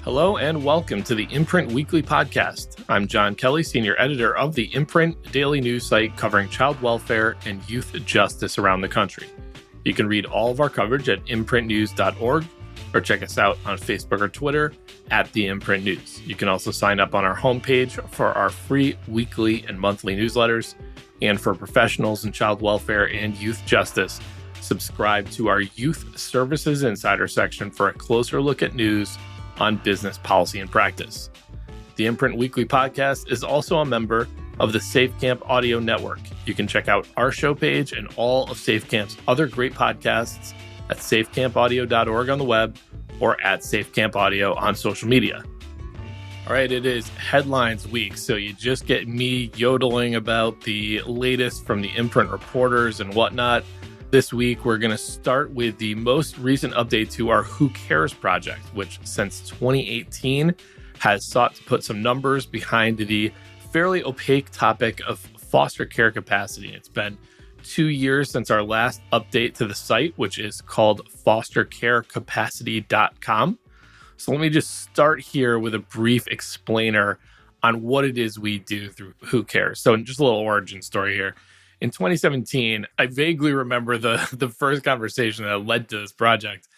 Hello and welcome to the Imprint Weekly Podcast. I'm John Kelly, Senior Editor of the Imprint daily news site covering child welfare and youth justice around the country. You can read all of our coverage at imprintnews.org or check us out on Facebook or Twitter at the Imprint News. You can also sign up on our homepage for our free weekly and monthly newsletters. And for professionals in child welfare and youth justice, subscribe to our Youth Services Insider section for a closer look at news on business policy and practice. The Imprint Weekly Podcast is also a member of the SafeCamp Audio Network. You can check out our show page and all of SafeCamp's other great podcasts at safecampaudio.org on the web or at SafeCamp Audio on social media. All right, it is headlines week, so you just get me yodeling about the latest from the Imprint reporters and whatnot. This week, we're going to start with the most recent update to our Who Cares project, which since 2018 has sought to put some numbers behind the fairly opaque topic of foster care capacity. It's been 2 years since our last update to the site, which is called fostercarecapacity.com. So let me just start here with a brief explainer on what it is we do through Who Cares. So just a little origin story here. In 2017, I vaguely remember the first conversation that led to this project.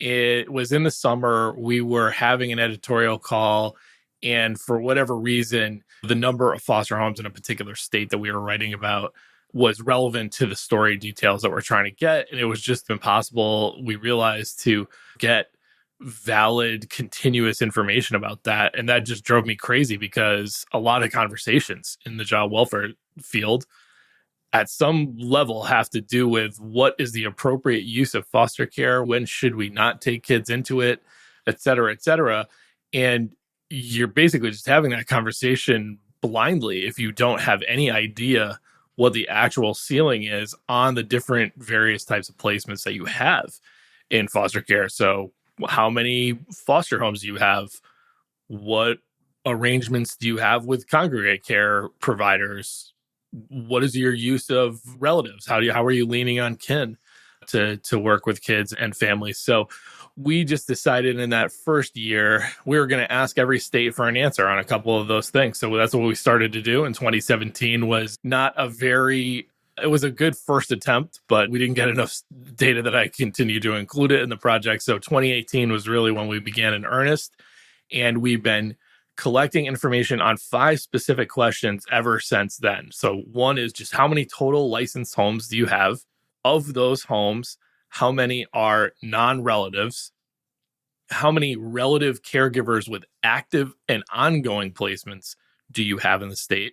It was in the summer. We were having an editorial call, and for whatever reason, the number of foster homes in a particular state that we were writing about was relevant to the story details that we're trying to get, and it was just impossible, we realized, to get valid, continuous information about that. And that just drove me crazy because a lot of conversations in the child welfare field at some level have to do with what is the appropriate use of foster care, when should we not take kids into it, et cetera, et cetera. And you're basically just having that conversation blindly if you don't have any idea what the actual ceiling is on the different various types of placements that you have in foster care. So how many foster homes do you have? What arrangements do you have with congregate care providers? What is your use of relatives? How are you leaning on kin to work with kids and families? So we just decided in that first year, we were going to ask every state for an answer on a couple of those things. So that's what we started to do in 2017. It was a good first attempt, but we didn't get enough data that I continued to include it in the project. So 2018 was really when we began in earnest. And we've been collecting information on 5 specific questions ever since then. So one is just how many total licensed homes do you have? Of those homes, how many are non-relatives? How many relative caregivers with active and ongoing placements do you have in the state?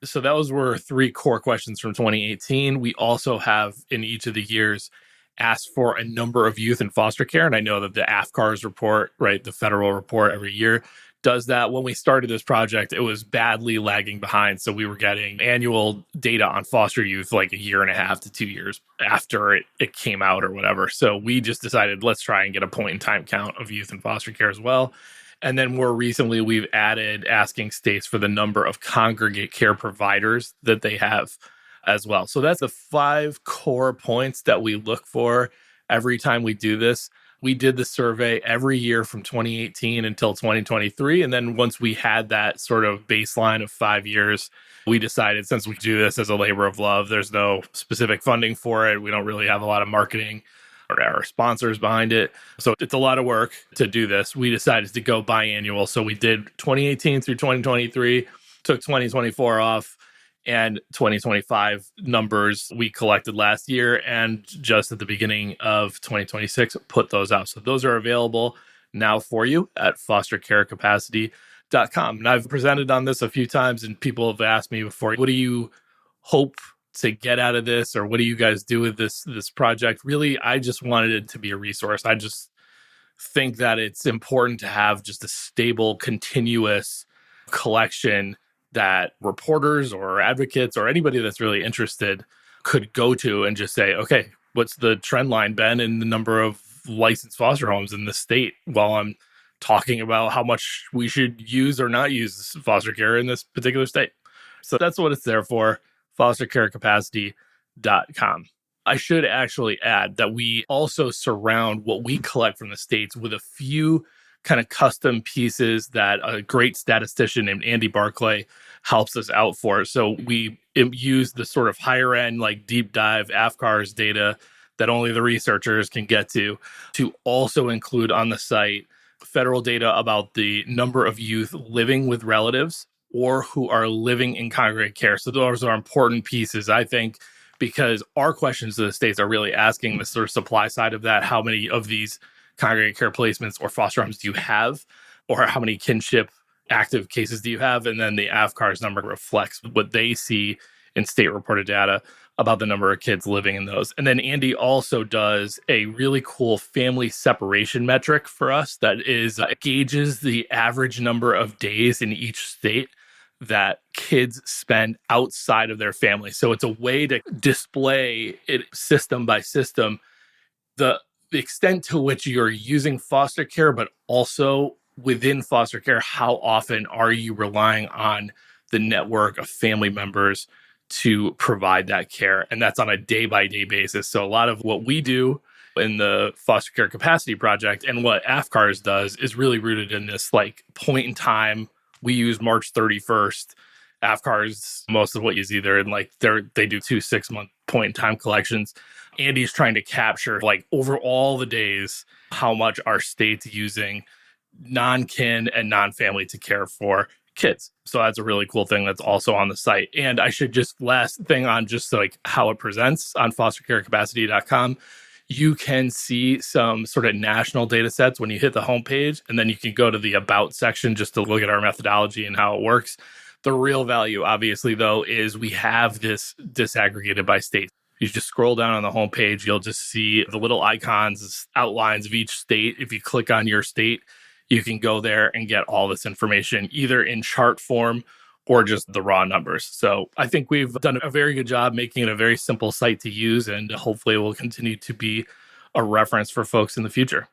So those were 3 core questions from 2018. We also have in each of the years asked for a number of youth in foster care. And I know that the AFCARS report, right, the federal report every year, does that. When we started this project, it was badly lagging behind. So we were getting annual data on foster youth like 1.5 to 2 years after it came out or whatever. So we just decided, let's try and get a point in time count of youth in foster care as well. And then more recently, we've added asking states for the number of congregate care providers that they have as well. So that's the 5 core points that we look for every time we do this. We did the survey every year from 2018 until 2023. And then once we had that sort of baseline of 5 years, we decided, since we do this as a labor of love, there's no specific funding for it. We don't really have a lot of marketing or our sponsors behind it. So it's a lot of work to do this. We decided to go biannual. So we did 2018 through 2023, took 2024 off, and 2025 numbers we collected last year, and just at the beginning of 2026 put those out. So those are available now for you at fostercarecapacity.com. And I've presented on this a few times, and people have asked me before, what do you hope to get out of this, or what do you guys do with this project? Really, I just wanted it to be a resource. I just think that it's important to have just a stable, continuous collection that reporters or advocates or anybody that's really interested could go to and just say, okay, what's the trend line been in the number of licensed foster homes in the state, while I'm talking about how much we should use or not use foster care in this particular state. So that's what it's there for, fostercarecapacity.com. I should actually add that we also surround what we collect from the states with a few kind of custom pieces that a great statistician named Andy Barclay helps us out for. So we use the sort of higher end, like deep dive AFCARS data that only the researchers can get to also include on the site federal data about the number of youth living with relatives or who are living in congregate care. So those are important pieces, I think, because our questions to the states are really asking the sort of supply side of that. How many of these congregate care placements or foster homes do you have? Or how many kinship active cases do you have? And then the AFCARS number reflects what they see in state reported data about the number of kids living in those. And then Andy also does a really cool family separation metric for us that is gauges the average number of days in each state that kids spend outside of their family. So it's a way to display it system by system, the extent to which you're using foster care, but also within foster care, how often are you relying on the network of family members to provide that care? And that's on a day-by-day basis. So a lot of what we do in the Foster Care Capacity Project and what AFCARS does is really rooted in this like point in time. We use March 31st. AFCARS, most of what is either in like they do 2 6-month point in time collections. Andy's trying to capture like over all the days, how much our state's using non-kin and non-family to care for kids. So that's a really cool thing that's also on the site. And I should just last thing on just like how it presents on fostercarecapacity.com. You can see some sort of national data sets when you hit the homepage, and then you can go to the About section just to look at our methodology and how it works. The real value, obviously, though, is we have this disaggregated by state. You just scroll down on the homepage, you'll just see the little icons, outlines of each state. If you click on your state, you can go there and get all this information, either in chart form or just the raw numbers. So I think we've done a very good job making it a very simple site to use, and hopefully it will continue to be a reference for folks in the future.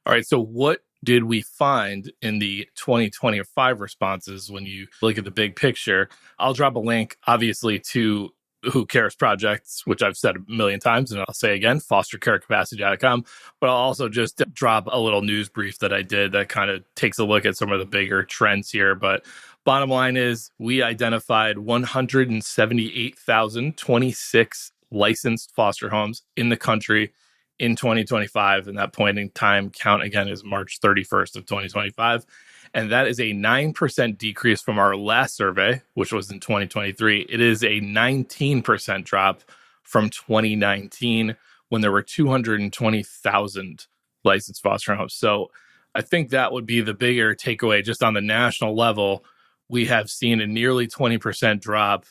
All right, so what did we find in the 2025 responses when you look at the big picture? I'll drop a link, obviously, to Who Cares projects, which I've said a million times, and I'll say again, fostercarecapacity.com. But I'll also just drop a little news brief that I did that kind of takes a look at some of the bigger trends here. But bottom line is we identified 178,026 licensed foster homes in the country in 2025. And that point in time count, again, is March 31st of 2025. And that is a 9% decrease from our last survey, which was in 2023. It is a 19% drop from 2019 when there were 220,000 licensed foster homes. So I think that would be the bigger takeaway just on the national level. We have seen a nearly 20% drop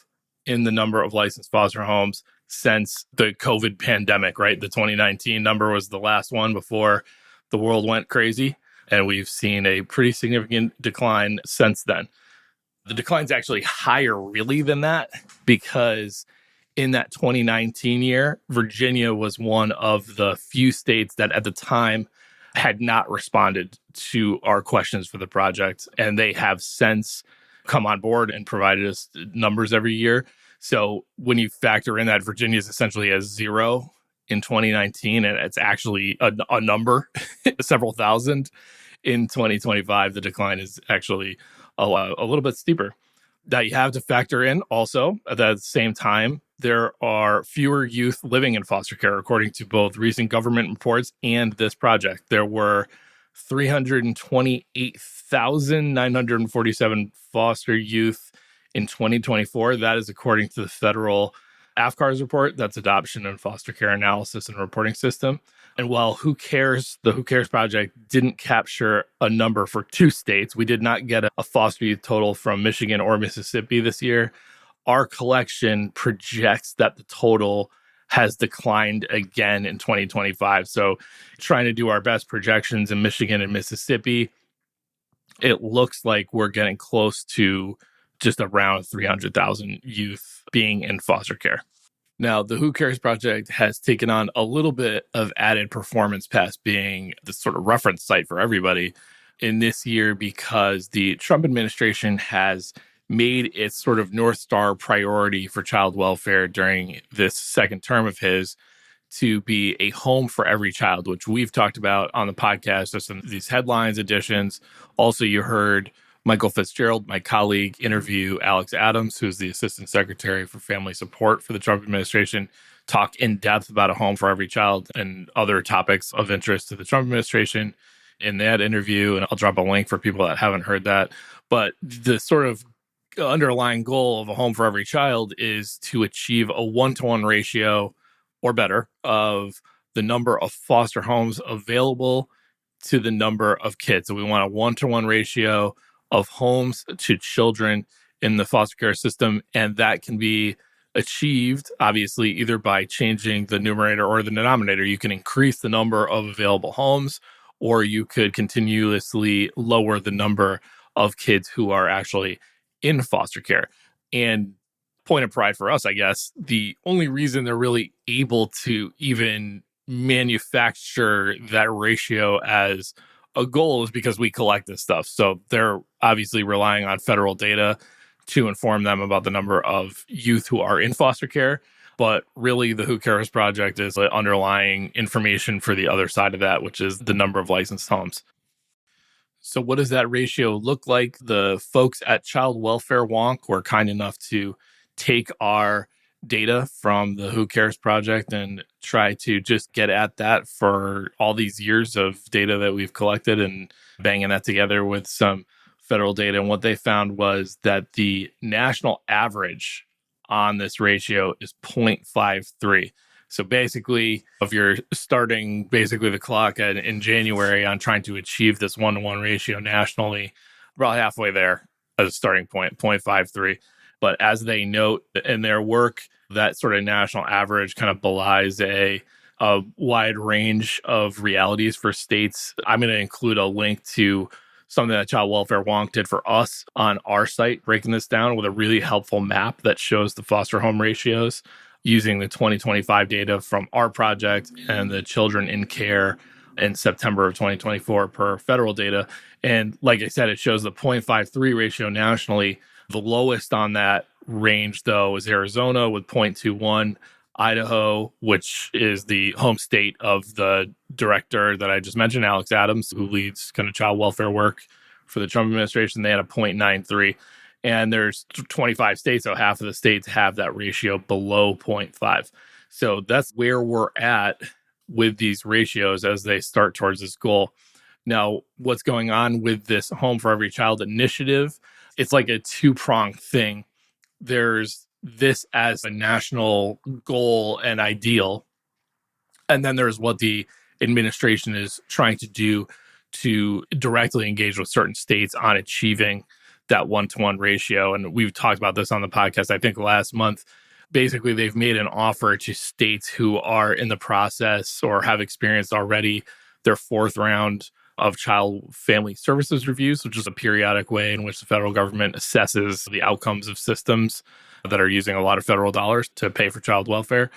in the number of licensed foster homes since the COVID pandemic, right? The 2019 number was the last one before the world went crazy. And we've seen a pretty significant decline since then. The decline's actually higher really than that, because in that 2019 year, Virginia was one of the few states that at the time had not responded to our questions for the project. And they have since come on board and provided us numbers every year. So when you factor in that Virginia is essentially a zero in 2019, and it's actually a number, several thousand in 2025, the decline is actually a little bit steeper. Now you have to factor in also at the same time, there are fewer youth living in foster care, according to both recent government reports and this project. There were 328,947 foster youth in 2024. That is according to the federal AFCARS report. That's Adoption and Foster Care Analysis and Reporting System. And while the Who Cares project didn't capture a number for 2 states, we did not get a foster youth total from Michigan or Mississippi this year. Our collection projects that the total has declined again in 2025. So trying to do our best projections in Michigan and Mississippi, it looks like we're getting close to just around 300,000 youth being in foster care. Now, the Who Cares project has taken on a little bit of added performance past being the sort of reference site for everybody in this year, because the Trump administration has made its sort of North Star priority for child welfare during this second term of his to be a home for every child, which we've talked about on the podcast. There's some of these headlines editions. Also, you heard Michael Fitzgerald, my colleague, interview Alex Adams, who's the Assistant Secretary for Family Support for the Trump administration, talk in depth about a home for every child and other topics of interest to the Trump administration in that interview. And I'll drop a link for people that haven't heard that. But the sort of underlying goal of a home for every child is to achieve a 1-to-1 ratio or better of the number of foster homes available to the number of kids. So we want a 1-to-1 ratio of homes to children in the foster care system. And that can be achieved, obviously, either by changing the numerator or the denominator. You can increase the number of available homes, or you could continuously lower the number of kids who are actually in foster care. And point of pride for us, I guess, the only reason they're really able to even manufacture that ratio as a goal is because we collect this stuff. So they're obviously relying on federal data to inform them about the number of youth who are in foster care. But really, the Who Cares Project is the underlying information for the other side of that, which is the number of licensed homes. So what does that ratio look like? The folks at Child Welfare Wonk were kind enough to take our data from the Who Cares Project and try to just get at that for all these years of data that we've collected and banging that together with some federal data. And what they found was that the national average on this ratio is 0.53. So basically, if you're starting basically the clock in January on trying to achieve this 1-to-1 ratio nationally, about halfway there as a starting point, 0.53. But as they note in their work, that sort of national average kind of belies a wide range of realities for states. I'm going to include a link to something that Child Welfare Wonk did for us on our site, breaking this down with a really helpful map that shows the foster home ratios using the 2025 data from our project and the children in care in September of 2024 per federal data. And like I said, it shows the 0.53 ratio nationally. The lowest on that range, though, is Arizona with 0.21, Idaho, which is the home state of the director that I just mentioned, Alex Adams, who leads kind of child welfare work for the Trump administration. They had a 0.93. And there's 25 states, so half of the states have that ratio below 0.5. So that's where we're at with these ratios as they start towards this goal. Now, what's going on with this Home for Every Child initiative? It's like a two-pronged thing. There's this as a national goal and ideal, and then there's what the administration is trying to do to directly engage with certain states on achieving that 1-to-1 ratio. And we've talked about this on the podcast, I think last month. Basically, they've made an offer to states who are in the process or have experienced already their fourth round of child family services reviews, which is a periodic way in which the federal government assesses the outcomes of systems that are using a lot of federal dollars to pay for child welfare.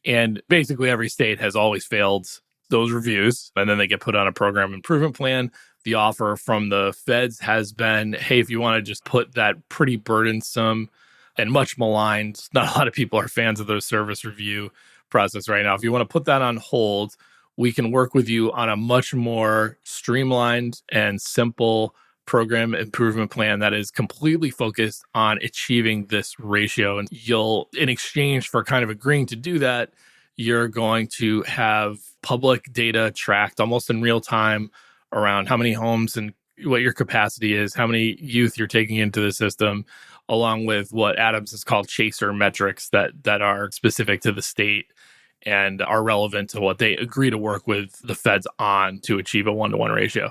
And basically, every state has always failed those reviews, and then they get put on a program improvement plan. The offer from the feds has been, hey, if you want to just put that pretty burdensome and much maligned, not a lot of people are fans of the service review process right now. If you want to put that on hold, we can work with you on a much more streamlined and simple program improvement plan that is completely focused on achieving this ratio. And you'll, in exchange for kind of agreeing to do that, you're going to have public data tracked almost in real time around how many homes and what your capacity is, how many youth you're taking into the system, along with what Adams has called chaser metrics that are specific to the state and are relevant to what they agree to work with the feds on to achieve a 1-to-1 ratio.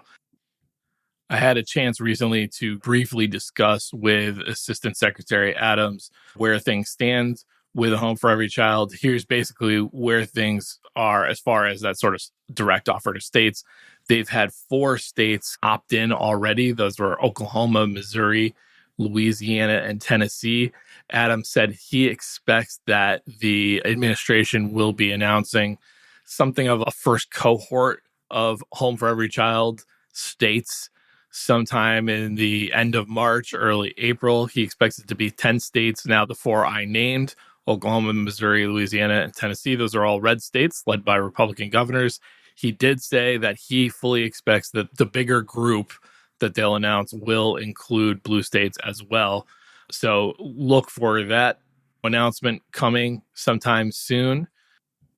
I had a chance recently to briefly discuss with Assistant Secretary Adams where things stand with a Home for Every Child. Here's basically where things are as far as that sort of direct offer to states. They've had 4 states opt in already. Those were Oklahoma, Missouri, Louisiana, and Tennessee. Adams said he expects that the administration will be announcing something of a first cohort of Home for Every Child states sometime in the end of March, early April. He expects it to be 10 states. Now, the 4 I named, Oklahoma, Missouri, Louisiana, and Tennessee. Those are all red states led by Republican governors. He did say that he fully expects that the bigger group that they'll announce will include blue states as well. So look for that announcement coming sometime soon.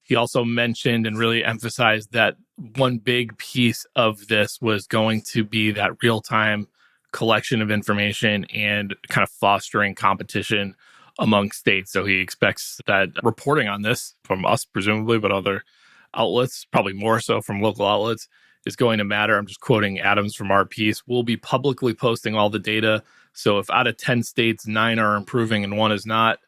He also mentioned and really emphasized that one big piece of this was going to be that real-time collection of information and kind of fostering competition among states. So he expects that reporting on this from us, presumably, but other outlets, probably more so from local outlets, is going to matter. I'm just quoting Adams from our piece. We'll be publicly posting all the data. So if out of 10 states, 9 are improving and 1 is not,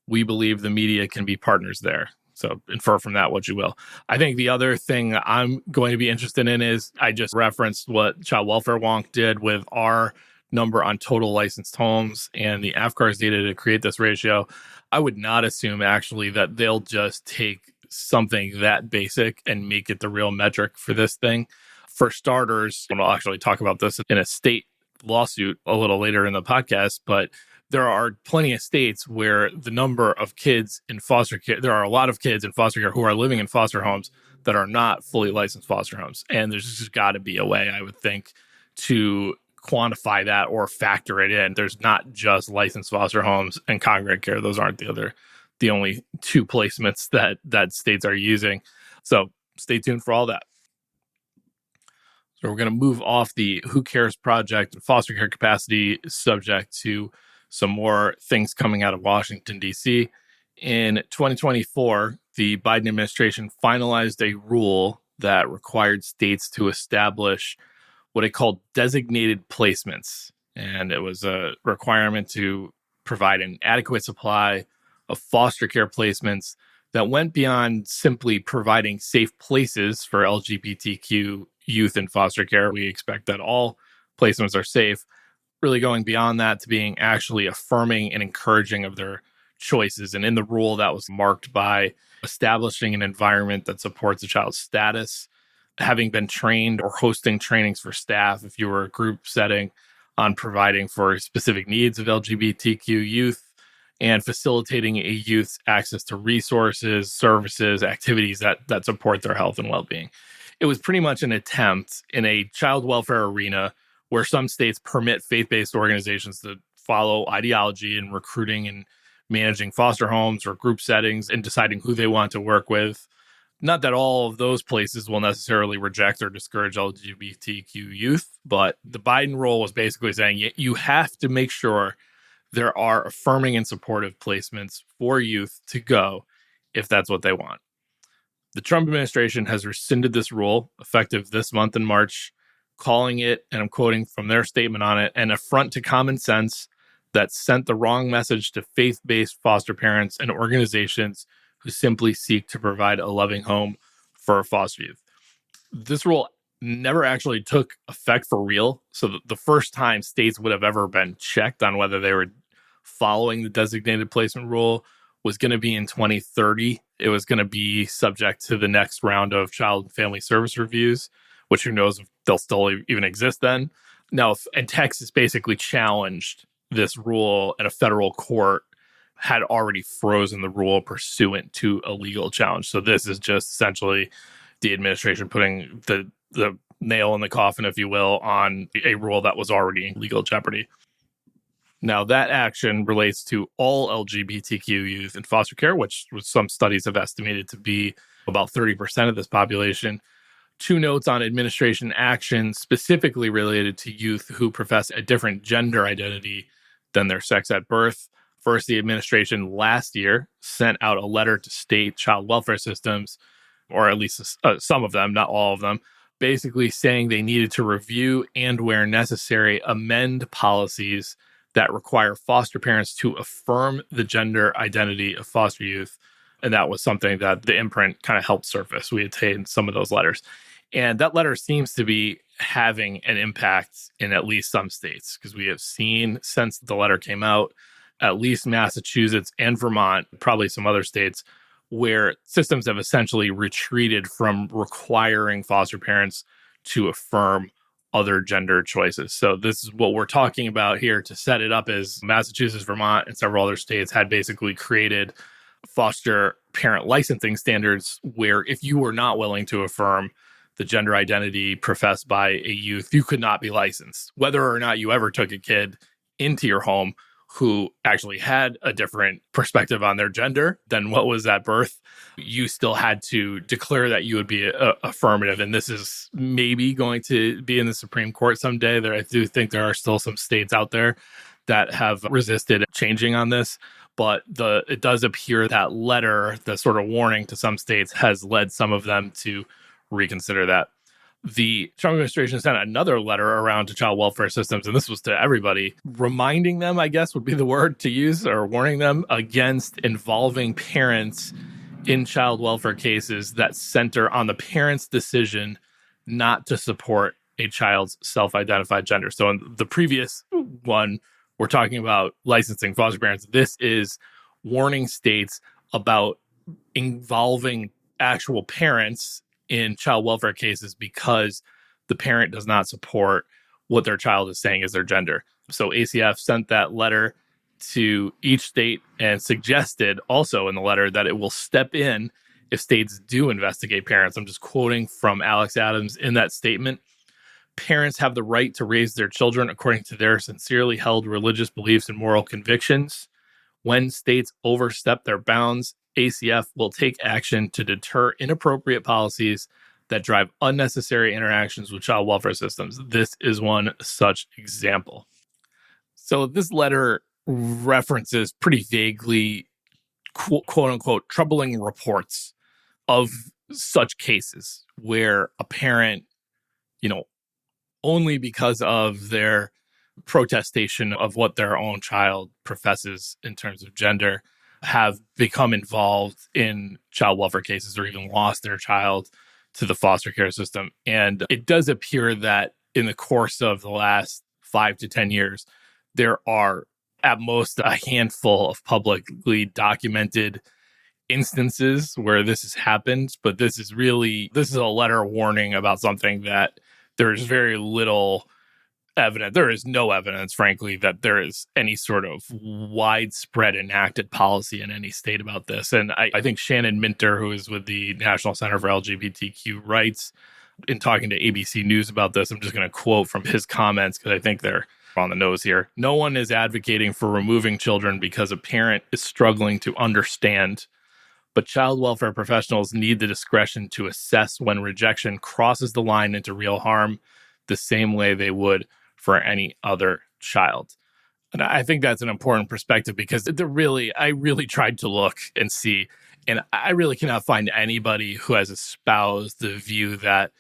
we believe the media can be partners there. So infer from that what you will. I think the other thing I'm going to be interested in is I just referenced what Child Welfare Wonk did with our number on total licensed homes and the AFCARS data to create this ratio. I would not assume actually that they'll just take something that basic and make it the real metric for this thing. For starters, and I'll actually talk about this in a state lawsuit a little later in the podcast, but there are plenty of states where the number of kids in foster care, there are a lot of kids in foster care who are living in foster homes that are not fully licensed foster homes. And there's just got to be a way, I would think, to quantify that or factor it in. There's not just licensed foster homes and congregate care. Those aren't the only 2 placements that states are using. So stay tuned for all that. So we're going to move off the Who Cares Project and foster care capacity subject to some more things coming out of Washington, D.C. In 2024, the Biden administration finalized a rule that required states to establish what it called designated placements. And it was a requirement to provide an adequate supply of foster care placements that went beyond simply providing safe places for LGBTQ youth in foster care. We expect that all placements are safe, really going beyond that to being actually affirming and encouraging of their choices. And in the rule, that was marked by establishing an environment that supports a child's status, having been trained or hosting trainings for staff if you were a group setting on providing for specific needs of LGBTQ youth, and facilitating a youth's access to resources, services, activities that support their health and well-being. It was pretty much an attempt in a child welfare arena where some states permit faith-based organizations to follow ideology in recruiting and managing foster homes or group settings and deciding who they want to work with. Not that all of those places will necessarily reject or discourage LGBTQ youth, but the Biden rule was basically saying you have to make sure there are affirming and supportive placements for youth to go if that's what they want. The Trump administration has rescinded this rule effective this month in March, calling it, and I'm quoting from their statement on it, an affront to common sense that sent the wrong message to faith-based foster parents and organizations who simply seek to provide a loving home for foster youth. This rule never actually took effect for real. So the first time states would have ever been checked on whether they were following the designated placement rule was going to be in 2030. It was going to be subject to the next round of child and family service reviews, which who knows if they'll still even exist then. Now, and Texas basically challenged this rule and a federal court had already frozen the rule pursuant to a legal challenge. So this is just essentially the administration putting the nail in the coffin, if you will, on a rule that was already in legal jeopardy. Now, that action relates to all LGBTQ youth in foster care, which some studies have estimated to be about 30% of this population. 2 notes on administration action specifically related to youth who profess a different gender identity than their sex at birth. First, the administration last year sent out a letter to state child welfare systems, or at least some of them, not all of them, basically saying they needed to review and, where necessary, amend policies that require foster parents to affirm the gender identity of foster youth. And that was something that the Imprint kind of helped surface. We attained some of those letters. And that letter seems to be having an impact in at least some states, because we have seen since the letter came out, at least Massachusetts and Vermont, probably some other states, where systems have essentially retreated from requiring foster parents to affirm other gender choices. So this is what we're talking about here to set it up as Massachusetts, Vermont, and several other states had basically created foster parent licensing standards where if you were not willing to affirm the gender identity professed by a youth, you could not be licensed. Whether or not you ever took a kid into your home who actually had a different perspective on their gender than what was at birth, you still had to declare that you would be affirmative. And this is maybe going to be in the Supreme Court someday. I do think there are still some states out there that have resisted changing on this. But it does appear that letter, the sort of warning to some states, has led some of them to reconsider that. The Trump administration sent another letter around to child welfare systems, and this was to everybody, reminding them, I guess would be the word to use, or warning them against involving parents in child welfare cases that center on the parent's decision not to support a child's self-identified gender. So in the previous one, we're talking about licensing foster parents. This is warning states about involving actual parents in child welfare cases because the parent does not support what their child is saying is their gender. So ACF sent that letter to each state and suggested also in the letter that it will step in if states do investigate parents. I'm just quoting from Alex Adams in that statement. Parents have the right to raise their children according to their sincerely held religious beliefs and moral convictions. When states overstep their bounds, ACF will take action to deter inappropriate policies that drive unnecessary interactions with child welfare systems. This is one such example. So this letter references pretty vaguely, quote unquote, troubling reports of such cases where a parent, only because of their protestation of what their own child professes in terms of gender, have become involved in child welfare cases or even lost their child to the foster care system. And it does appear that in the course of the last 5 to 10 years, there are at most a handful of publicly documented instances where this has happened. But this is a letter warning about something that there's very little evidence. There is no evidence, frankly, that there is any sort of widespread enacted policy in any state about this. And I think Shannon Minter, who is with the National Center for LGBTQ Rights, in talking to ABC News about this, I'm just going to quote from his comments because I think they're on the nose here. No one is advocating for removing children because a parent is struggling to understand, but child welfare professionals need the discretion to assess when rejection crosses the line into real harm the same way they would for any other child. And I think that's an important perspective because I really tried to look and see, and I really cannot find anybody who has espoused the view that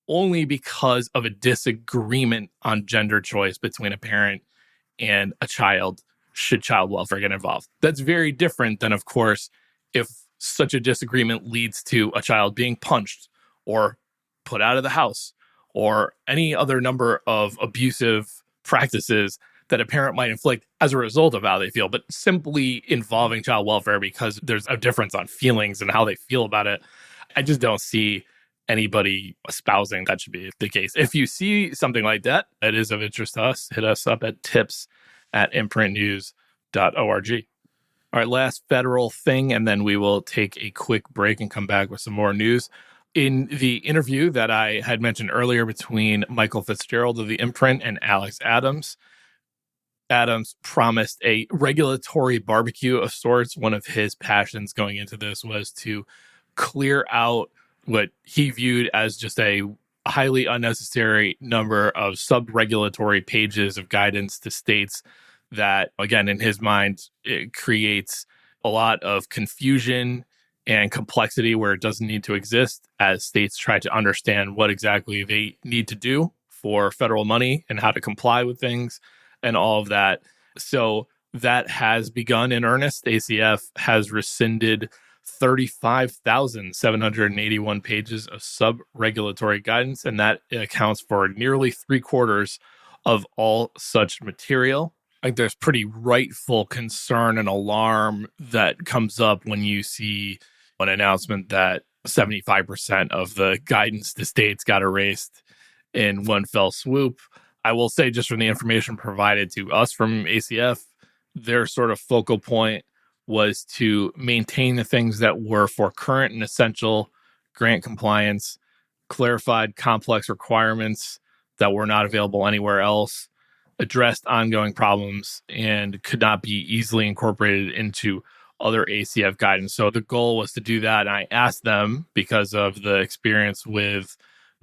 only because of a disagreement on gender choice between a parent and a child should child welfare get involved. That's very different than, of course, if such a disagreement leads to a child being punched or put out of the house or any other number of abusive practices that a parent might inflict as a result of how they feel. But simply involving child welfare because there's a difference on feelings and how they feel about it, I just don't see anybody espousing that should be the case. If you see something like that is of interest to us, hit us up at tips@imprintnews.org. All right, last federal thing, and then we will take a quick break and come back with some more news. In the interview that I had mentioned earlier between Michael Fitzgerald of the Imprint and Alex Adams, Adams promised a regulatory barbecue of sorts. One of his passions going into this was to clear out what he viewed as just a highly unnecessary number of sub-regulatory pages of guidance to states that, again, in his mind, it creates a lot of confusion and complexity where it doesn't need to exist as states try to understand what exactly they need to do for federal money and how to comply with things and all of that. So that has begun in earnest. ACF has rescinded 35,781 pages of sub-regulatory guidance, and that accounts for nearly 3/4 of all such material. I think there's pretty rightful concern and alarm that comes up when you see an announcement that 75% of the guidance to states got erased in one fell swoop. I will say, just from the information provided to us from ACF, their sort of focal point was to maintain the things that were for current and essential grant compliance, clarified complex requirements that were not available anywhere else, addressed ongoing problems, and could not be easily incorporated into other ACF guidance. So the goal was to do that. And I asked them, because of the experience with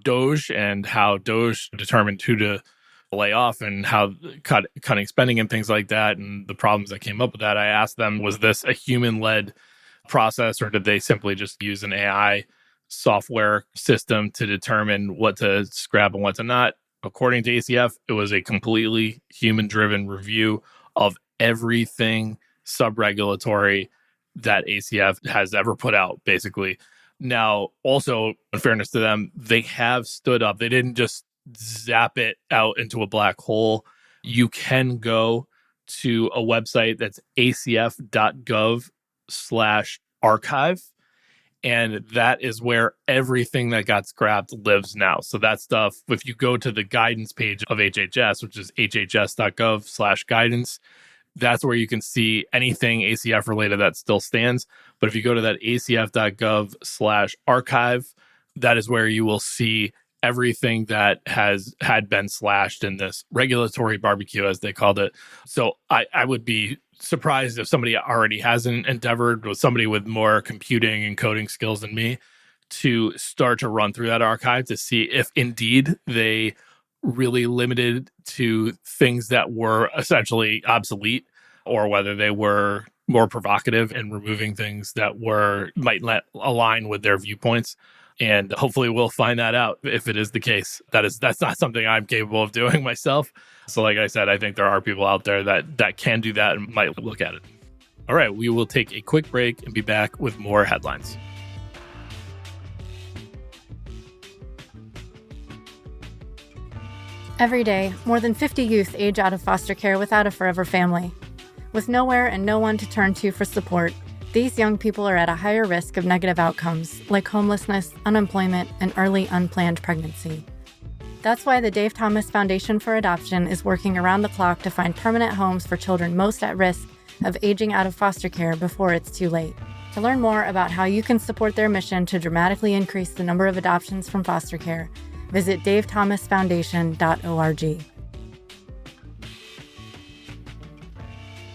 Doge and how Doge determined who to lay off and how cutting spending and things like that, and the problems that came up with that, I asked them, was this a human-led process, or did they simply just use an AI software system to determine what to scrap and what to not? According to ACF, it was a completely human-driven review of everything sub-regulatory that ACF has ever put out, basically. Now, also, in fairness to them, they have stood up. They didn't just zap it out into a black hole. You can go to a website that's acf.gov/archive. And that is where everything that got scrapped lives now. So that stuff, if you go to the guidance page of HHS, which is hhs.gov/guidance, that's where you can see anything ACF related that still stands. But if you go to that acf.gov/archive, that is where you will see everything that had been slashed in this regulatory barbecue, as they called it. So I would be surprised if somebody already hasn't endeavored, with somebody with more computing and coding skills than me, to start to run through that archive to see if indeed they really limited to things that were essentially obsolete, or whether they were more provocative in removing things that might align with their viewpoints. And hopefully we'll find that out if it is the case. That's not something I'm capable of doing myself. So like I said, I think there are people out there that can do that and might look at it. All right, we will take a quick break and be back with more headlines. Every day, more than 50 youth age out of foster care without a forever family. With nowhere and no one to turn to for support, these young people are at a higher risk of negative outcomes like homelessness, unemployment, and early unplanned pregnancy. That's why the Dave Thomas Foundation for Adoption is working around the clock to find permanent homes for children most at risk of aging out of foster care before it's too late. To learn more about how you can support their mission to dramatically increase the number of adoptions from foster care, visit davethomasfoundation.org.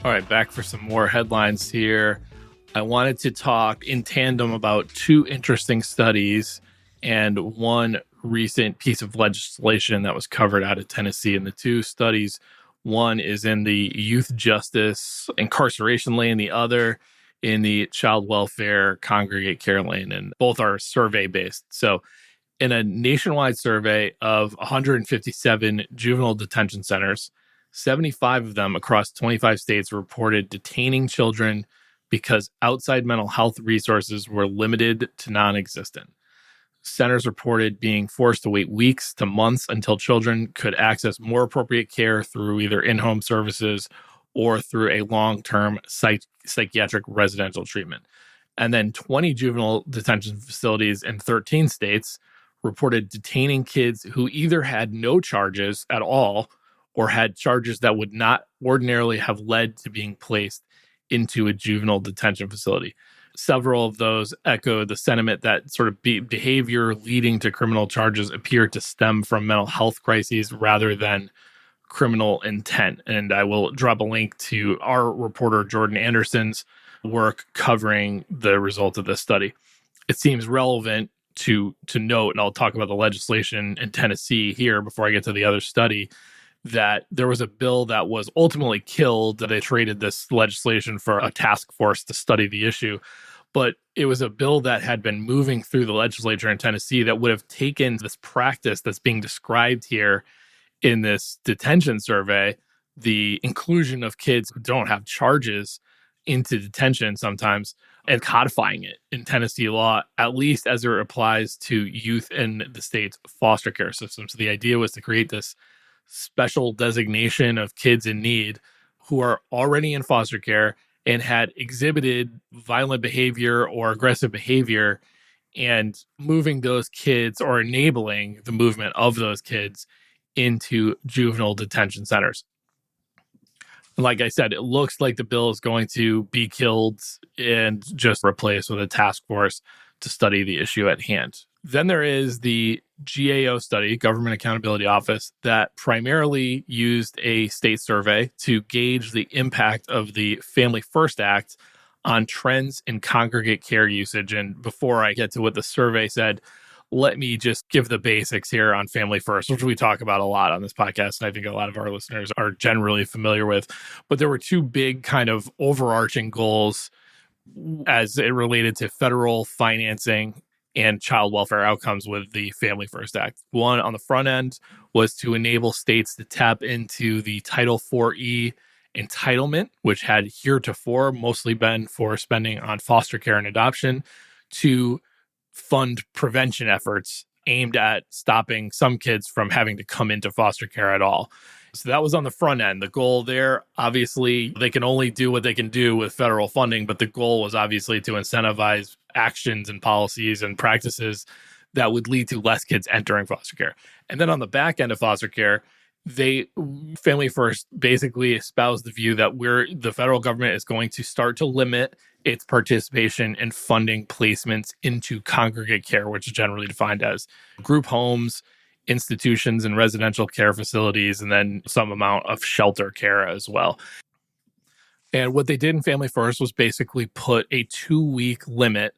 All right, back for some more headlines here. I wanted to talk in tandem about two interesting studies and one recent piece of legislation that was covered out of Tennessee. And the two studies, one is in the youth justice incarceration lane, the other in the child welfare congregate care lane, and both are survey-based. So in a nationwide survey of 157 juvenile detention centers, 75 of them across 25 states reported detaining children because outside mental health resources were limited to non-existent. Centers reported being forced to wait weeks to months until children could access more appropriate care through either in-home services or through a long-term psychiatric residential treatment. And then 20 juvenile detention facilities in 13 states reported detaining kids who either had no charges at all or had charges that would not ordinarily have led to being placed into a juvenile detention facility. Several of those echo the sentiment that sort of behavior leading to criminal charges appear to stem from mental health crises rather than criminal intent. And I will drop a link to our reporter, Jordan Anderson's work covering the results of this study. It seems relevant to note, and I'll talk about the legislation in Tennessee here before I get to the other study, that there was a bill that was ultimately killed. They traded this legislation for a task force to study the issue. But it was a bill that had been moving through the legislature in Tennessee that would have taken this practice that's being described here in this detention survey, the inclusion of kids who don't have charges into detention sometimes, and codifying it in Tennessee law, at least as it applies to youth in the state's foster care system. So the idea was to create this special designation of kids in need who are already in foster care and had exhibited violent behavior or aggressive behavior, and moving those kids or enabling the movement of those kids into juvenile detention centers. Like I said, it looks like the bill is going to be killed and just replaced with a task force to study the issue at hand. Then there is the GAO study, Government Accountability Office, that primarily used a state survey to gauge the impact of the Family First Act on trends in congregate care usage. And before I get to what the survey said, let me just give the basics here on Family First, which we talk about a lot on this podcast. And I think a lot of our listeners are generally familiar with. But there were two big kind of overarching goals as it related to federal financing and child welfare outcomes with the Family First Act. One on the front end was to enable states to tap into the Title 4E entitlement, which had heretofore mostly been for spending on foster care and adoption, to fund prevention efforts aimed at stopping some kids from having to come into foster care at all. So that was on the front end. The goal there, obviously, they can only do what they can do with federal funding, but the goal was obviously to incentivize actions and policies and practices that would lead to less kids entering foster care. And then on the back end of foster care, Family First basically espoused the view that the federal government is going to start to limit its participation in funding placements into congregate care, which is generally defined as group homes, institutions and residential care facilities, and then some amount of shelter care as well. And what they did in Family First was basically put a 2-week limit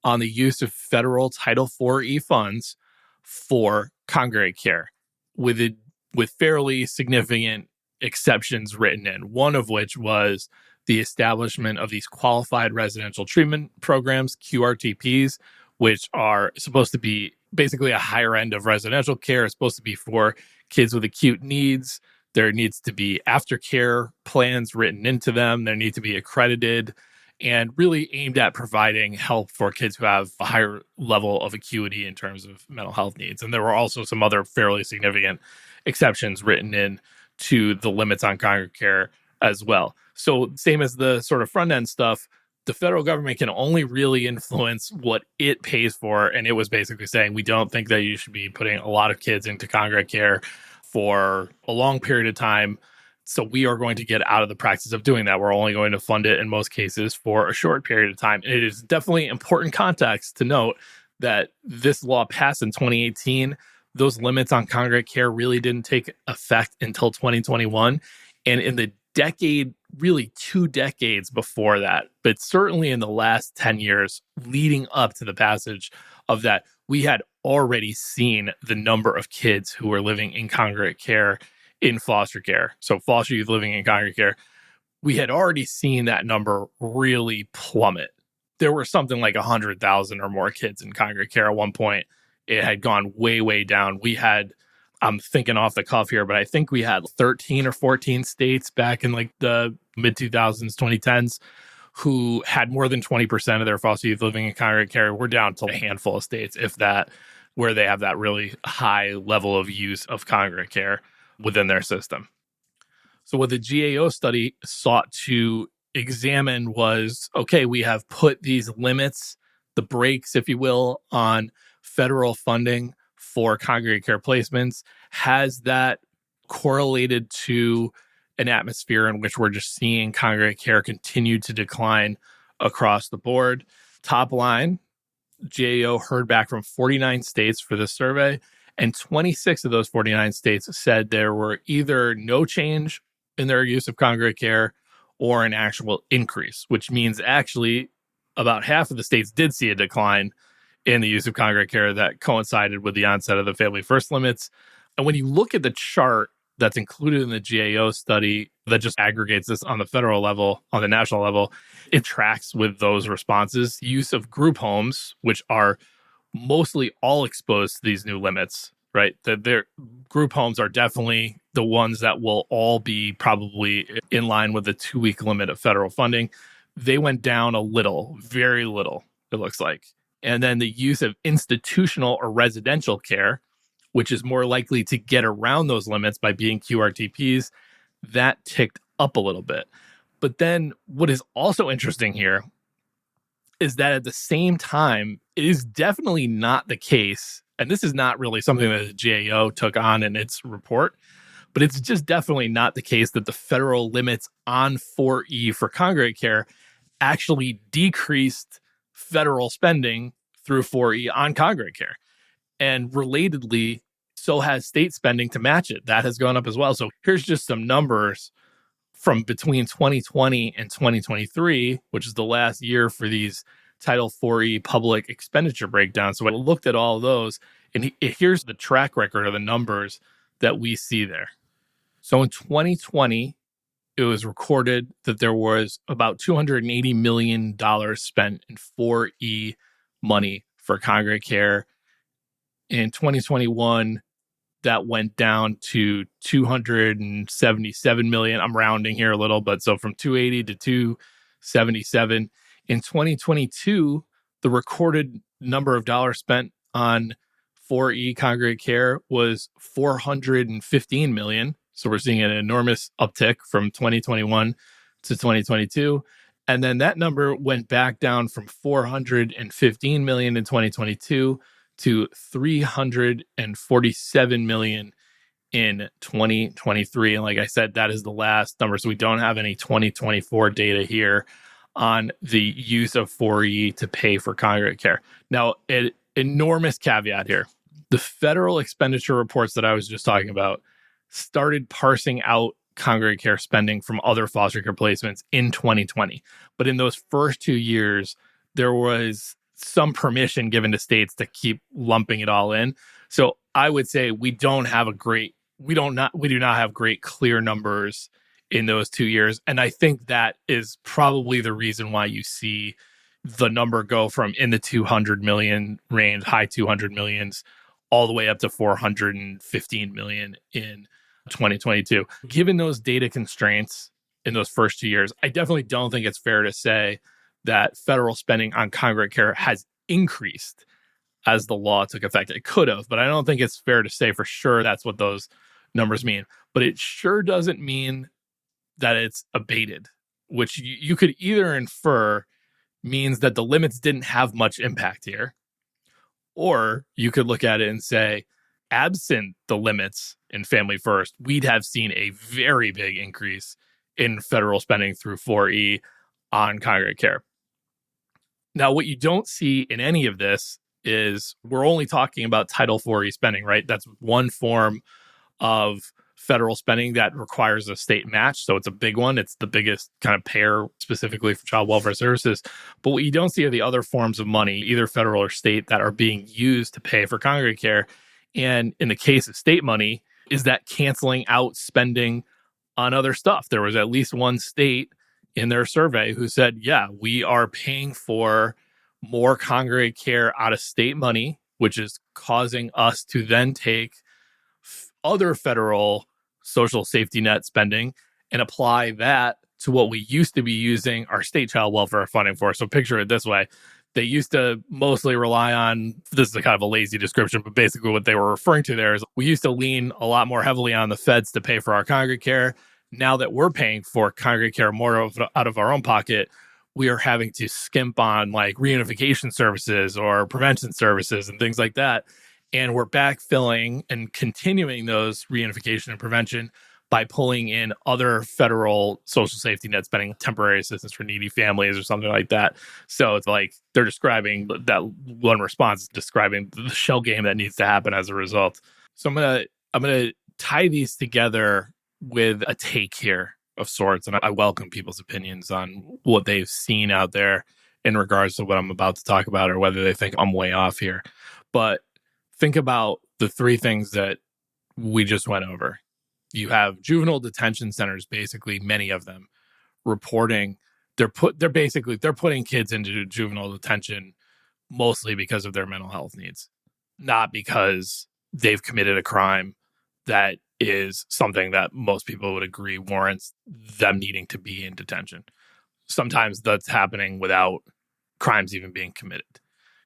on the use of federal Title 4E funds for congregate care, with fairly significant exceptions written in, one of which was the establishment of these qualified residential treatment programs, QRTPs, which are supposed to be basically a higher end of residential care. It's supposed to be for kids with acute needs. There needs to be aftercare plans written into them. There need to be accredited and really aimed at providing help for kids who have a higher level of acuity in terms of mental health needs. And there were also some other fairly significant exceptions written in to the limits on congregate care as well. So same as the sort of front end stuff, the federal government can only really influence what it pays for. And it was basically saying, we don't think that you should be putting a lot of kids into congregate care for a long period of time. So we are going to get out of the practice of doing that. We're only going to fund it in most cases for a short period of time. And it is definitely important context to note that this law passed in 2018. Those limits on congregate care really didn't take effect until 2021. And in the decade, really 2 decades before that, but certainly in the last 10 years leading up to the passage of that, we had already seen the number of kids who were living in congregate care in foster care. So foster youth living in congregate care, we had already seen that number really plummet. There were something like 100,000 or more kids in congregate care at one point. It had gone way, way down. We had, I'm thinking off the cuff here, but I think we had 13 or 14 states back in like the mid 2000s, 2010s, who had more than 20% of their foster youth living in congregate care. We're down to a handful of states, if that, where they have that really high level of use of congregate care within their system. So what the GAO study sought to examine was, okay, we have put these limits, the brakes, if you will, on federal funding for congregate care placements. Has that correlated to an atmosphere in which we're just seeing congregate care continue to decline across the board? Top line, GAO heard back from 49 states for this survey, and 26 of those 49 states said there were either no change in their use of congregate care or an actual increase, which means actually about half of the states did see a decline in the use of congregate care that coincided with the onset of the Family First limits. And when you look at the chart that's included in the GAO study that just aggregates this on the federal level, on the national level, it tracks with those responses. Use of group homes, which are mostly all exposed to these new limits, right? Their group homes are definitely the ones that will all be probably in line with the 2-week limit of federal funding. They went down a little, very little, it looks like. And then the use of institutional or residential care, which is more likely to get around those limits by being QRTPs, that ticked up a little bit. But then what is also interesting here is that at the same time, it is definitely not the case, and this is not really something that the GAO took on in its report, But it's just definitely not the case that the federal limits on 4E for congregate care actually decreased federal spending through 4E on congregate care. And relatedly, so has state spending to match it. That has gone up as well. So here's just some numbers from between 2020 and 2023, which is the last year for these Title 4E public expenditure breakdowns. So I looked at all of those, and here's the track record of the numbers that we see there. So in 2020, it was recorded that there was about $280 million spent in 4E money for congregate care. In 2021, that went down to 277 million. I'm rounding here a little, but so from 280 to 277. In 2022, the recorded number of dollars spent on 4E congregate care was 415 million. So we're seeing an enormous uptick from 2021 to 2022. And then that number went back down from 415 million in 2022 to 347 million in 2023. And like I said, that is the last number. So we don't have any 2024 data here on the use of 4E to pay for congregate care. Now, an enormous caveat here. The federal expenditure reports that I was just talking about started parsing out congregate care spending from other foster care placements in 2020. But in those first 2 years, there was some permission given to states to keep lumping it all in. So I would say we do not have great clear numbers in those 2 years. And I think that is probably the reason why you see the number go from in the 200 million range, high 200 millions, all the way up to 415 million in 2022. Given those data constraints in those first 2 years, I definitely don't think it's fair to say that federal spending on congregate care has increased as the law took effect. It could have, but I don't think it's fair to say for sure that's what those numbers mean. But it sure doesn't mean that it's abated, which you could either infer means that the limits didn't have much impact here, or you could look at it and say, absent the limits in Family First, we'd have seen a very big increase in federal spending through 4E on congregate care. Now, what you don't see in any of this is we're only talking about Title 4E spending, right? That's one form of federal spending that requires a state match. So it's a big one. It's the biggest kind of payer specifically for child welfare services. But what you don't see are the other forms of money, either federal or state, that are being used to pay for congregate care. And in the case of state money, is that canceling out spending on other stuff? There was at least one state in their survey who said, yeah, we are paying for more congregate care out of state money, which is causing us to then take other federal social safety net spending and apply that to what we used to be using our state child welfare funding for. So picture it this way. They used to mostly rely on, this is a kind of a lazy description, but basically what they were referring to there is we used to lean a lot more heavily on the feds to pay for our congregate care. Now that we're paying for congregate care more out of our own pocket, we are having to skimp on like reunification services or prevention services and things like that. And we're backfilling and continuing those reunification and prevention by pulling in other federal social safety net spending, temporary assistance for needy families or something like that. So it's like they're describing that one response is describing the shell game that needs to happen as a result. So I'm gonna tie these together with a take here of sorts, and I welcome people's opinions on what they've seen out there in regards to what I'm about to talk about, or whether they think I'm way off here. But think about the three things that we just went over. You have juvenile detention centers, basically many of them reporting they're putting kids into juvenile detention mostly because of their mental health needs, not because they've committed a crime that is something that most people would agree warrants them needing to be in detention. Sometimes that's happening without crimes even being committed.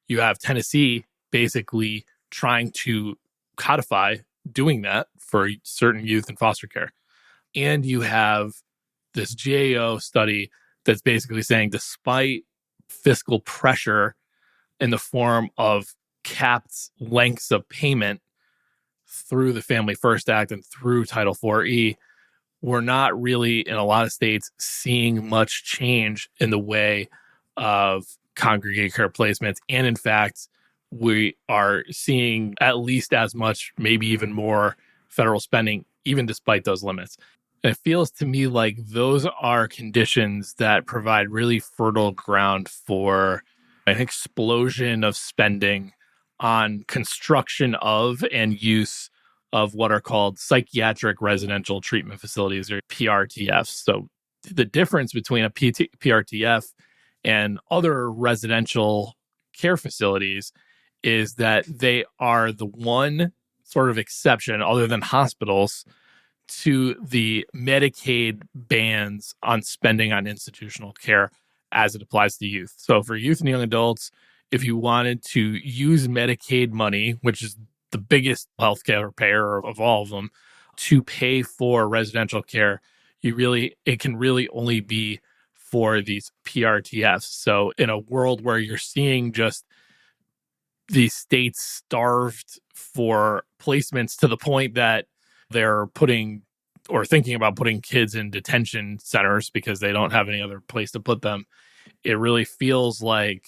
You have Tennessee basically trying to codify doing that for certain youth in foster care. And you have this GAO study that's basically saying despite fiscal pressure in the form of capped lengths of payment through the Family First Act and through Title 4E, we're not really, in a lot of states, seeing much change in the way of congregate care placements. And in fact, we are seeing at least as much, maybe even more federal spending, even despite those limits. And it feels to me like those are conditions that provide really fertile ground for an explosion of spending on construction of and use of what are called psychiatric residential treatment facilities, or PRTFs. So the difference between a PRTF and other residential care facilities is that they are the one sort of exception, other than hospitals, to the Medicaid bans on spending on institutional care as it applies to youth. So for youth and young adults, if you wanted to use Medicaid money, which is the biggest healthcare payer of all of them, to pay for residential care, it can really only be for these PRTFs. So in a world where you're seeing just these states starved for placements to the point that they're putting or thinking about putting kids in detention centers because they don't have any other place to put them, it really feels like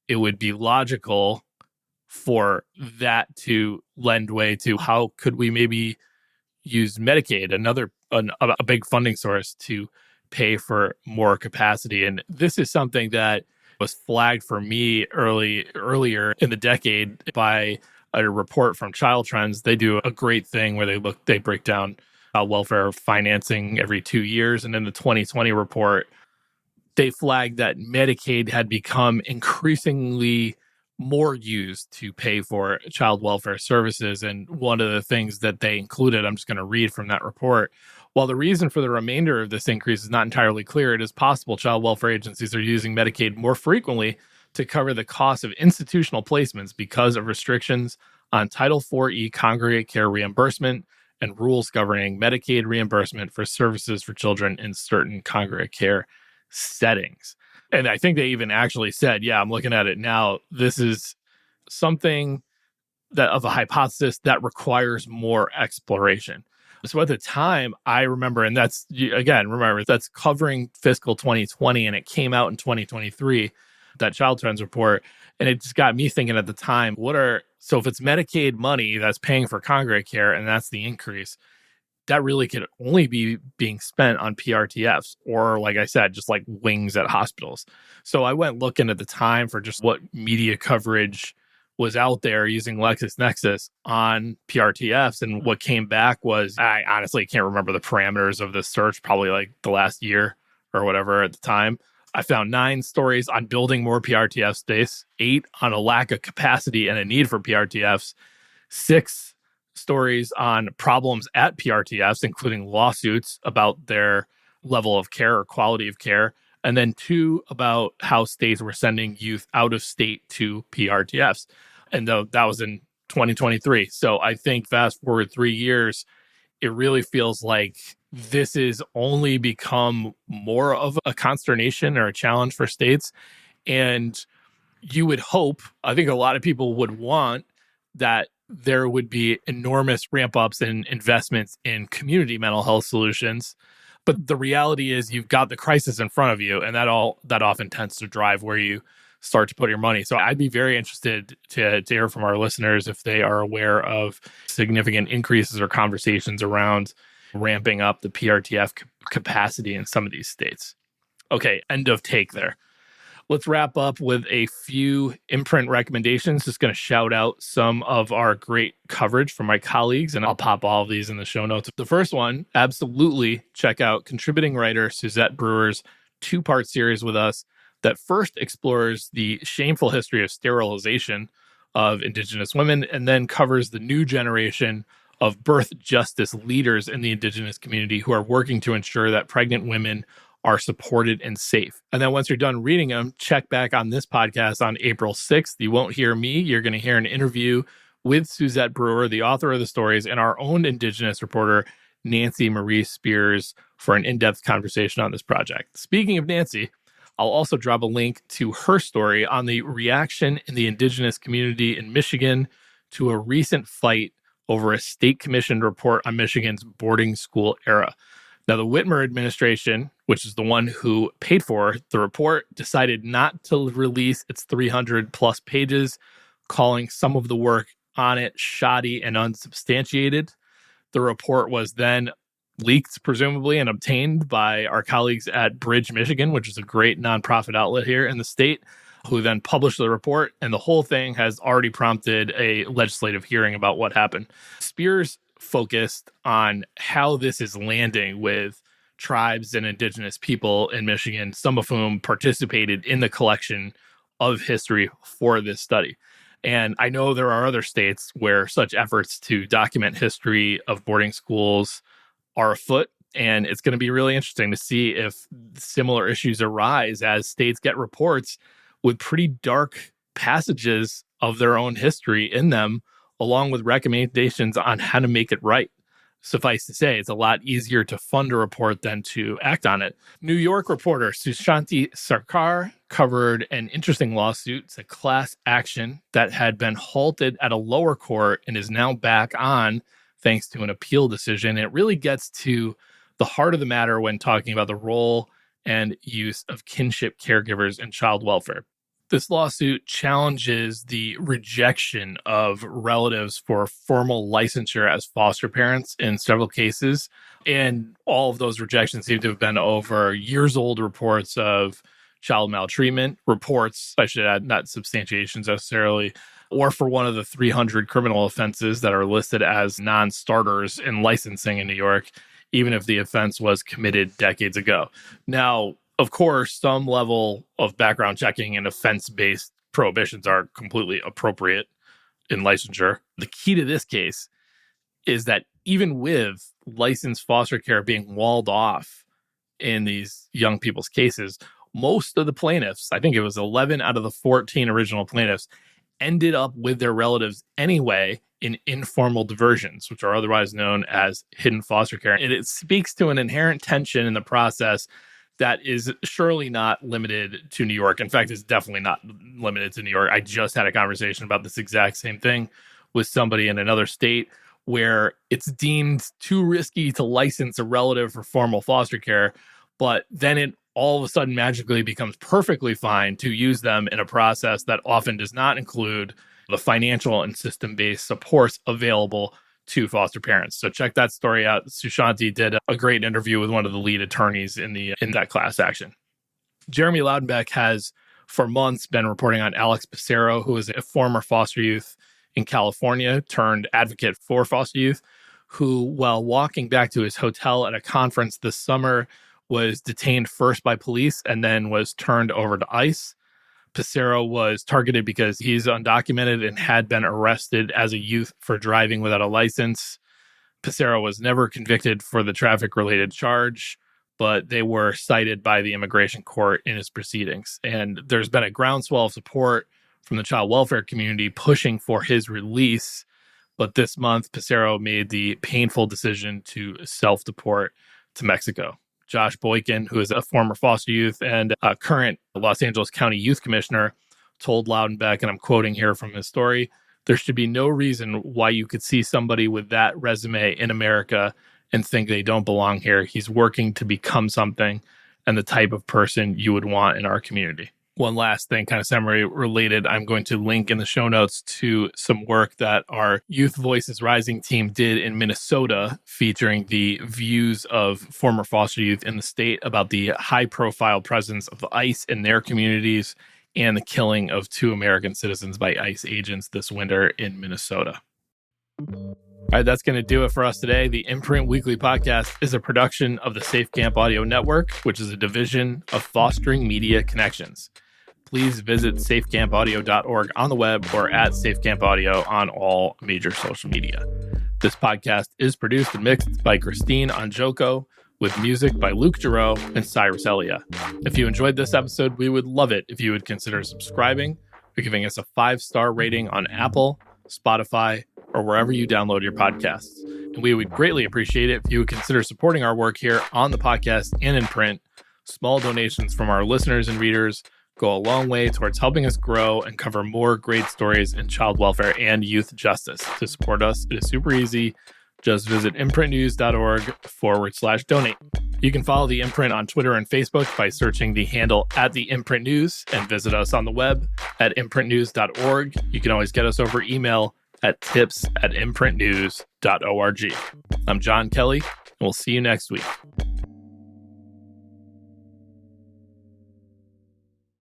it would be logical for that to lend way to how could we maybe use Medicaid, a big funding source, to pay for more capacity. And this is something that was flagged for me earlier in the decade by a report from Child Trends. They do a great thing where they break down welfare financing every 2 years. And in the 2020 report, they flagged that Medicaid had become increasingly more used to pay for child welfare services. And one of the things that they included, I'm just going to read from that report. While the reason for the remainder of this increase is not entirely clear, it is possible child welfare agencies are using Medicaid more frequently to cover the cost of institutional placements because of restrictions on Title 4E congregate care reimbursement and rules governing Medicaid reimbursement for services for children in certain congregate care settings. And I think they even actually said, yeah, I'm looking at it now, this is something that of a hypothesis that requires more exploration. So at the time, I remember, and that's, again, remember, that's covering fiscal 2020, and it came out in 2023, that Child Trends report. And it just got me thinking at the time, so if it's Medicaid money that's paying for congregate care, and that's the increase, that really could only be being spent on PRTFs or, like I said, just like wings at hospitals. So I went looking at the time for just what media coverage was out there using LexisNexis on PRTFs. And what came back was, I honestly can't remember the parameters of the search, probably like the last year or whatever at the time. I found 9 stories on building more PRTF space, 8 on a lack of capacity and a need for PRTFs, 6 stories on problems at PRTFs, including lawsuits about their level of care or quality of care, and then 2 about how states were sending youth out of state to PRTFs. And that was in 2023. So I think fast forward 3 years, it really feels like this has only become more of a consternation or a challenge for states. And you would hope, I think a lot of people would want, that there would be enormous ramp ups in investments in community mental health solutions. But the reality is you've got the crisis in front of you, and that often tends to drive where you start to put your money. So I'd be very interested to hear from our listeners if they are aware of significant increases or conversations around ramping up the PRTF capacity in some of these states. Okay, end of take there. Let's wrap up with a few Imprint recommendations. Just going to shout out some of our great coverage from my colleagues, and I'll pop all of these in the show notes. The first one, absolutely check out contributing writer Suzette Brewer's 2-part series with us that first explores the shameful history of sterilization of Indigenous women and then covers the new generation of birth justice leaders in the Indigenous community who are working to ensure that pregnant women are supported and safe. And then once you're done reading them, check back on this podcast on April 6th. You won't hear me. You're going to hear an interview with Suzette Brewer, the author of the stories, and our own Indigenous reporter, Nancy Marie Spears, for an in-depth conversation on this project. Speaking of Nancy, I'll also drop a link to her story on the reaction in the Indigenous community in Michigan to a recent fight over a state-commissioned report on Michigan's boarding school era. Now, the Whitmer administration, which is the one who paid for the report, decided not to release its 300-plus pages, calling some of the work on it shoddy and unsubstantiated. The report was then leaked, presumably, and obtained by our colleagues at Bridge, Michigan, which is a great nonprofit outlet here in the state, who then published the report. And the whole thing has already prompted a legislative hearing about what happened. Spears focused on how this is landing with tribes and indigenous people in Michigan, some of whom participated in the collection of history for this study. And I know there are other states where such efforts to document history of boarding schools are afoot. And it's going to be really interesting to see if similar issues arise as states get reports with pretty dark passages of their own history in them, along with recommendations on how to make it right. Suffice to say, it's a lot easier to fund a report than to act on it. New York reporter Sushanti Sarkar covered an interesting lawsuit. It's a class action that had been halted at a lower court and is now back on thanks to an appeal decision. It really gets to the heart of the matter when talking about the role and use of kinship caregivers in child welfare. This lawsuit challenges the rejection of relatives for formal licensure as foster parents in several cases. And all of those rejections seem to have been over years-old reports of child maltreatment, reports, I should add, not substantiations necessarily, or for one of the 300 criminal offenses that are listed as non-starters in licensing in New York, even if the offense was committed decades ago. Now, of course, some level of background checking and offense-based prohibitions are completely appropriate in licensure. The key to this case is that even with licensed foster care being walled off in these young people's cases, most of the plaintiffs, I think it was 11 out of the 14 original plaintiffs, ended up with their relatives anyway in informal diversions, which are otherwise known as hidden foster care. And it speaks to an inherent tension in the process that is surely not limited to New York. In fact, it's definitely not limited to New York. I just had a conversation about this exact same thing with somebody in another state where it's deemed too risky to license a relative for formal foster care, but then it all of a sudden magically becomes perfectly fine to use them in a process that often does not include the financial and system-based supports available to foster parents. So check that story out. Sushanti did a great interview with one of the lead attorneys in that class action. Jeremy Loudenbeck has for months been reporting on Alex Pissarro, who is a former foster youth in California turned advocate for foster youth, who, while walking back to his hotel at a conference this summer, was detained first by police and then was turned over to ICE. Pissarro was targeted because he's undocumented and had been arrested as a youth for driving without a license. Pissarro was never convicted for the traffic-related charge, but they were cited by the immigration court in his proceedings. And there's been a groundswell of support from the child welfare community pushing for his release. But this month, Pissarro made the painful decision to self-deport to Mexico. Josh Boykin, who is a former foster youth and a current Los Angeles County Youth Commissioner, told Loudenbeck, and I'm quoting here from his story, "There should be no reason why you could see somebody with that resume in America and think they don't belong here. He's working to become something and the type of person you would want in our community." One last thing, kind of summary related, I'm going to link in the show notes to some work that our Youth Voices Rising team did in Minnesota, featuring the views of former foster youth in the state about the high-profile presence of ICE in their communities and the killing of 2 American citizens by ICE agents this winter in Minnesota. All right, that's going to do it for us today. The Imprint Weekly Podcast is a production of the Safe Camp Audio Network, which is a division of Fostering Media Connections. Please visit safecampaudio.org on the web or at safecampaudio on all major social media. This podcast is produced and mixed by Christine Anjoko, with music by Luke Giroux and Cyrus Elia. If you enjoyed this episode, we would love it if you would consider subscribing or giving us a 5-star rating on Apple, Spotify, or wherever you download your podcasts. And we would greatly appreciate it if you would consider supporting our work here on the podcast and in print. Small donations from our listeners and readers go a long way towards helping us grow and cover more great stories in child welfare and youth justice. To support us, it is super easy. Just visit imprintnews.org/donate. You can follow The Imprint on Twitter and Facebook by searching the handle @TheImprintNews and visit us on the web at imprintnews.org. You can always get us over email at tips@imprintnews.org. I'm John Kelly, and we'll see you next week.